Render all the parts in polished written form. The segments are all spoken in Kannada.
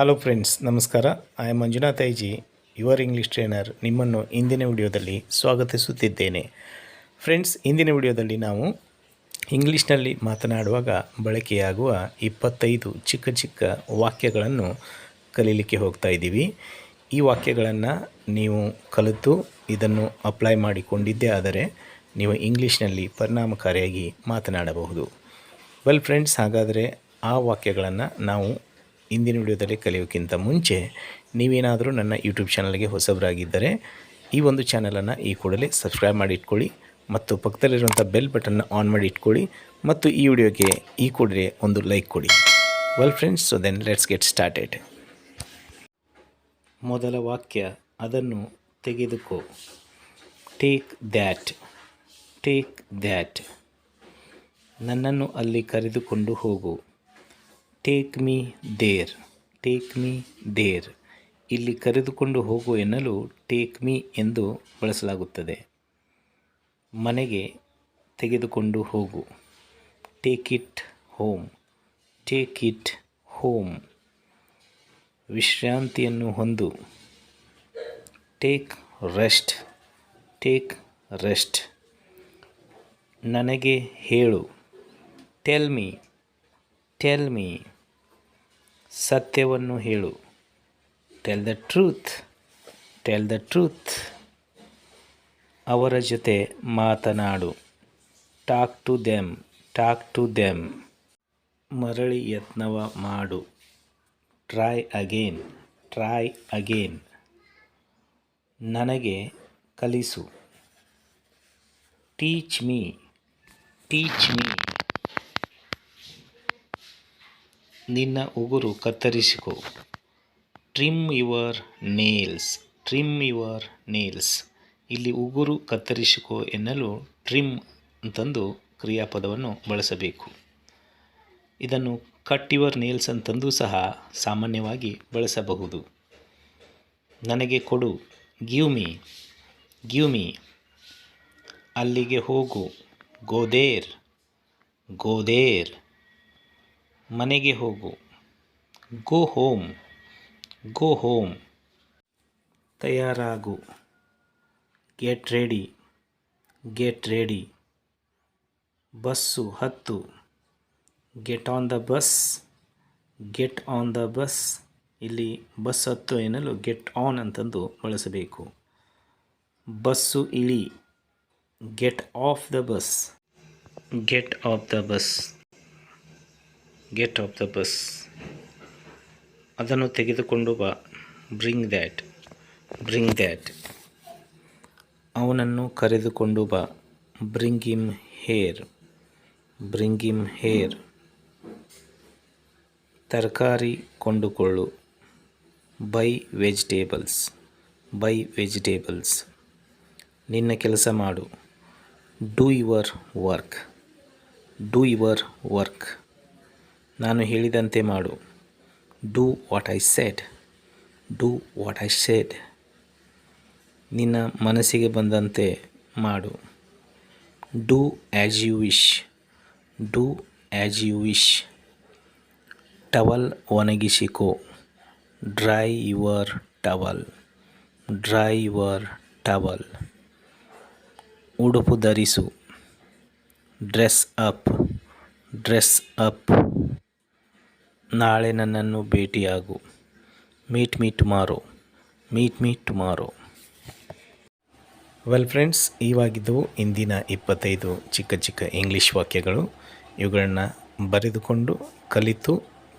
ಹಲೋ ಫ್ರೆಂಡ್ಸ್, ನಮಸ್ಕಾರ. I am Manjunath IG, your English trainer. ನಿಮ್ಮನ್ನು ಇಂದಿನ ವಿಡಿಯೋದಲ್ಲಿ ಸ್ವಾಗತಿಸುತ್ತಿದ್ದೇನೆ. ಫ್ರೆಂಡ್ಸ್, ಇಂದಿನ ವಿಡಿಯೋದಲ್ಲಿ ನಾವು ಇಂಗ್ಲೀಷ್ನಲ್ಲಿ ಮಾತನಾಡುವಾಗ ಬಳಕೆಯಾಗುವ 25 ಚಿಕ್ಕ ಚಿಕ್ಕ ವಾಕ್ಯಗಳನ್ನು ಕಲೀಲಿಕ್ಕೆ ಹೋಗ್ತಾ ಇದ್ದೀವಿ. ಈ ವಾಕ್ಯಗಳನ್ನು ನೀವು ಕಲಿತು ಇದನ್ನು ಅಪ್ಲೈ ಮಾಡಿಕೊಂಡಿದ್ದೇ ಆದರೆ ನೀವು ಇಂಗ್ಲೀಷ್ನಲ್ಲಿ ಪರಿಣಾಮಕಾರಿಯಾಗಿ ಮಾತನಾಡಬಹುದು. ವೆಲ್ ಫ್ರೆಂಡ್ಸ್, ಹಾಗಾದರೆ ಆ ವಾಕ್ಯಗಳನ್ನು ನಾವು ಇಂದಿನ ವಿಡಿಯೋದಲ್ಲಿ ಕಲಿಯೋಕ್ಕಿಂತ ಮುಂಚೆ ನೀವೇನಾದರೂ ನನ್ನ ಯೂಟ್ಯೂಬ್ ಚಾನಲ್ಗೆ ಹೊಸಬರಾಗಿದ್ದರೆ ಈ ಒಂದು ಚಾನಲನ್ನು ಈ ಕೂಡಲೇ ಸಬ್ಸ್ಕ್ರೈಬ್ ಮಾಡಿ ಇಟ್ಕೊಳ್ಳಿ ಮತ್ತು ಪಕ್ಕದಲ್ಲಿರುವಂಥ ಬೆಲ್ ಬಟನ್ನ ಆನ್ ಮಾಡಿ ಇಟ್ಕೊಳ್ಳಿ ಮತ್ತು ಈ ವಿಡಿಯೋಗೆ ಈ ಕೂಡಲೇ ಒಂದು ಲೈಕ್ ಕೊಡಿ. Well friends, so then let's get started. ಮೊದಲ ವಾಕ್ಯ, ಅದನ್ನು ತೆಗೆದುಕೋ. Take that. Take that. ನನ್ನನ್ನು ಅಲ್ಲಿ ಕರೆದುಕೊಂಡು ಹೋಗು. Take me there. Take me there. ಇಲ್ಲಿ ಕರೆದುಕೊಂಡು ಹೋಗು ಎನ್ನಲು ಟೇಕ್ ಮೀ ಎಂದು ಬಳಸಲಾಗುತ್ತದೆ. ಮನೆಗೆ ತೆಗೆದುಕೊಂಡು ಹೋಗು. Take it home. Take it home. ವಿಶ್ರಾಂತಿಯನ್ನು ಹೊಂದು. Take rest. Take rest. ನನಗೆ ಹೇಳು. Tell me. Tell me. ಸತ್ಯವನ್ನು ಹೇಳು. Tell the truth. Tell the truth. ಅವರ ಜೊತೆ ಮಾತನಾಡು. Talk to them. Talk to them. ಮರಳಿ ಯತ್ನವ ಮಾಡು. Try again. Try again. ನನಗೆ ಕಲಿಸು. Teach me. Teach me. ನಿನ್ನ ಉಗುರು ಕತ್ತರಿಸಿಕೋ. Trim your nails. Trim your nails. ಇಲ್ಲಿ ಉಗುರು ಕತ್ತರಿಸಿಕೋ ಎನ್ನಲು ಟ್ರಿಮ್ ಅಂತಂದು ಕ್ರಿಯಾಪದವನ್ನು ಬಳಸಬೇಕು. ಇದನ್ನು ಕಟ್ ಯುವರ್ ನೇಲ್ಸ್ ಅಂತಂದು ಸಹ ಸಾಮಾನ್ಯವಾಗಿ ಬಳಸಬಹುದು. ನನಗೆ ಕೊಡು. Give me. Give me. ಅಲ್ಲಿಗೆ ಹೋಗು. Go there. Go there. ಮನೆಗೆ ಹೋಗು. Go home. Go home. ತಯಾರಾಗು. Get ready. Get ready. Bus ಹತ್ತು. Get on the bus. Get on the bus. ಇಲ್ಲಿ ಬಸ್ ಹತ್ತು ಎನ್ನಲು ಗೆಟ್ ಆನ್ ಅಂತಂದು ಬಳಸಬೇಕು. ಬಸ್ಸು ಇಳಿ. Get off the bus. Get off the bus. Get off the bus. ಅದನ್ನು ತೆಗೆದುಕೊಂಡು ಬಾ. Bring that. Bring that. ಅವನನ್ನು ಕರೆದುಕೊಂಡು ಬಾ. Bring him hair. Bring him here. ತರಕಾರಿ ಕೊಂಡುಕೊಳ್ಳು. Buy vegetables. Buy vegetables. ನಿನ್ನ ಕೆಲಸ ಮಾಡು. Do your work. Do your work. ನಾನು ಹೇಳಿದಂತೆ ಮಾಡು. Do what I said. Do what I said. ನಿನ್ನ ಮನಸ್ಸಿಗೆ ಬಂದಂತೆ ಮಾಡು. Do as you wish. Do as you wish. Towel ಒಣಗಿಸಿಕೋ. Dry your towel. Dry your towel. ಉಡುಪು ಧರಿಸು. Dress up. Dress up. ನಾಳೆ ನನ್ನನ್ನು ಭೇಟಿಯಾಗು. Meet me tomorrow. Meet me tomorrow. Well friends, ಇವಾಗಿದ್ದವು ಇಂದಿನ 25 ಚಿಕ್ಕ ಚಿಕ್ಕ ಇಂಗ್ಲೀಷ್ ವಾಕ್ಯಗಳು. ಇವುಗಳನ್ನು ಬರೆದುಕೊಂಡು ಕಲಿತು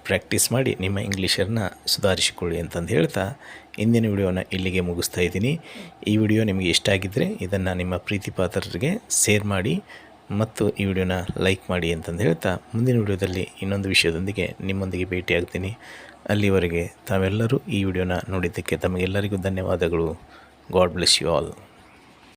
ಪ್ರಾಕ್ಟೀಸ್ ಮಾಡಿ ನಿಮ್ಮ ಇಂಗ್ಲೀಷನ್ನು ಸುಧಾರಿಸಿಕೊಳ್ಳಿ ಅಂತಂದು ಹೇಳ್ತಾ ಇಂದಿನ ವಿಡಿಯೋನ ಇಲ್ಲಿಗೆ ಮುಗಿಸ್ತಾ ಇದ್ದೀನಿ. ಈ ವಿಡಿಯೋ ನಿಮಗೆ ಇಷ್ಟ ಆಗಿದ್ದರೆ ಇದನ್ನು ನಿಮ್ಮ ಪ್ರೀತಿ ಪಾತ್ರರಿಗೆ ಶೇರ್ ಮಾಡಿ ಮತ್ತು ಈ ವಿಡಿಯೋನ ಲೈಕ್ ಮಾಡಿ ಅಂತಂದು ಹೇಳ್ತಾ ಮುಂದಿನ ವಿಡಿಯೋದಲ್ಲಿ ಇನ್ನೊಂದು ವಿಷಯದೊಂದಿಗೆ ನಿಮ್ಮೊಂದಿಗೆ ಭೇಟಿಯಾಗ್ತೀನಿ. ಅಲ್ಲಿವರೆಗೆ ತಾವೆಲ್ಲರೂ ಈ ವಿಡಿಯೋನ ನೋಡಿದ್ದಕ್ಕೆ ತಮಗೆಲ್ಲರಿಗೂ ಧನ್ಯವಾದಗಳು. God bless you all.